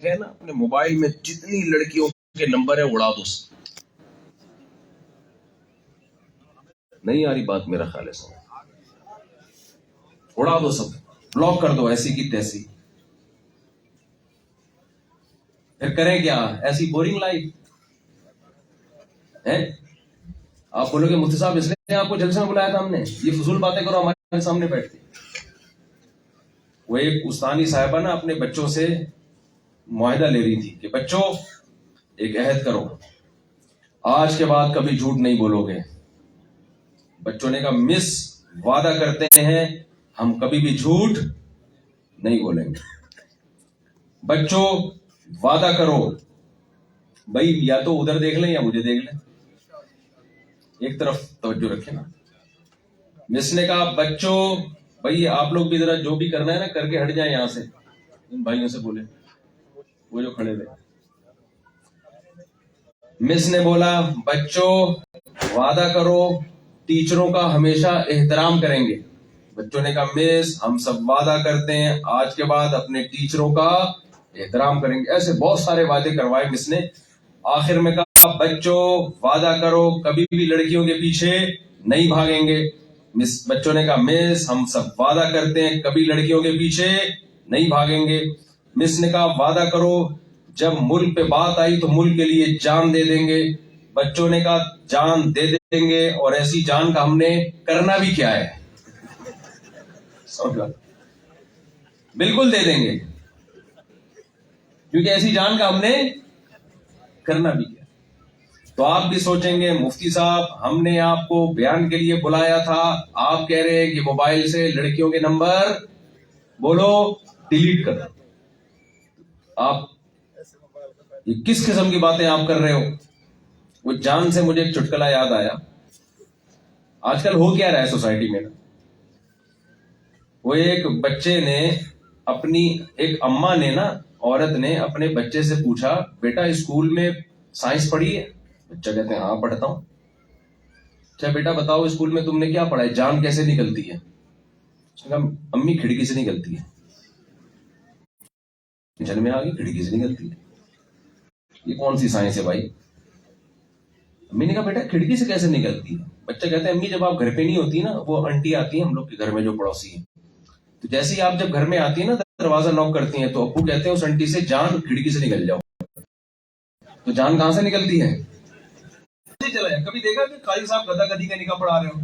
ہے نا اپنے موبائل میں جتنی لڑکیوں کے نمبر ہے اڑا دو. نہیں آ رہی بات میرا خیال ہے سب اڑا دو, سب بلاک کر دو ایسی کی تیسی. پھر کریں کیا؟ ایسی بورنگ لائف ہے. آپ بولو گے مفتی صاحب اس لیے آپ کو جلسے میں بلایا تھا ہم نے, یہ فضول باتیں کرو ہمارے سامنے بیٹھ کے. وہ ایک استانی صاحبہ نا اپنے بچوں سے معاہدہ لے رہی تھی کہ بچوں ایک عہد کرو, آج کے بعد کبھی جھوٹ نہیں بولو گے. بچوں نے کہا مس وعدہ کرتے ہیں ہم کبھی بھی جھوٹ نہیں بولیں گے. بچوں وعدہ کرو. بھائی یا تو ادھر دیکھ لیں یا مجھے دیکھ لیں, ایک طرف توجہ رکھیں نا. مس نے کہا بچوں بھائی آپ لوگ بھی ذرا جو بھی کرنا ہے نا کر کے ہٹ جائیں یہاں سے. ان بھائیوں سے بولے وہ جو کھڑے تھے. مس نے بولا بچوں وعدہ کرو ٹیچروں کا ہمیشہ احترام کریں گے. بچوں نے کہا مس ہم سب وعدہ کرتے ہیں آج کے بعد اپنے ٹیچروں کا احترام کریں گے. ایسے بہت سارے وعدے کروائے مس نے. آخر میں کہا بچوں وعدہ کرو کبھی بھی لڑکیوں کے پیچھے نہیں بھاگیں گے. بچوں نے کہا مس ہم سب وعدہ کرتے ہیں کبھی لڑکیوں کے پیچھے نہیں بھاگیں گے. مس نے کہا وعدہ کرو جب ملک پہ بات آئی تو ملک کے لیے جان دے دیں گے. بچوں نے کہا جان دے دیں گے, اور ایسی جان کا ہم نے کرنا بھی کیا ہے. بالکل دے دیں گے, کیونکہ ایسی جان کا ہم نے کرنا بھی کیا. تو آپ بھی سوچیں گے مفتی صاحب ہم نے آپ کو بیان کے لیے بلایا تھا, آپ کہہ رہے ہیں کہ موبائل سے لڑکیوں کے نمبر بولو ڈیلیٹ کر. آپ یہ کس قسم کی باتیں آپ کر رہے ہو؟ وہ جان سے مجھے ایک چٹکلا یاد آیا. آج کل ہو کیا رہا ہے سوسائٹی میں, وہ ایک بچے نے اپنی ایک اماں نے نا عورت نے اپنے بچے سے پوچھا بیٹا اسکول میں سائنس پڑھی ہے؟ بچہ کہتے ہیں ہاں پڑھتا ہوں. اچھا بیٹا بتاؤ اسکول میں تم نے کیا پڑھا ہے, جان کیسے نکلتی ہے؟ اس نے کہا امی کھڑکی سے نکلتی ہے. جن میں آگے کھڑکی سے نکلتی ہے, یہ کون سی سائنس ہے بھائی؟ امی نے کہا بیٹا کھڑکی سے کیسے نکلتی ہے؟ بچہ کہتے ہیں امی جب آپ گھر پہ نہیں ہوتی نا, وہ آنٹی آتی ہیں ہم لوگ کے گھر میں جو پڑوسی ہیں, تو جیسے ہی آپ جب گھر میں آتی ہیں نا دروازہ نوک کرتی ہیں تو ابو کہتے ہیں اس آنٹی سے جان کھڑکی سے نکل جاؤ. تو جان کہاں سے نکلتی ہے؟ چلا جائے. کبھی دیکھا کہ قاضی صاحب گدا گدی کا نکاح پڑھا رہے ہو؟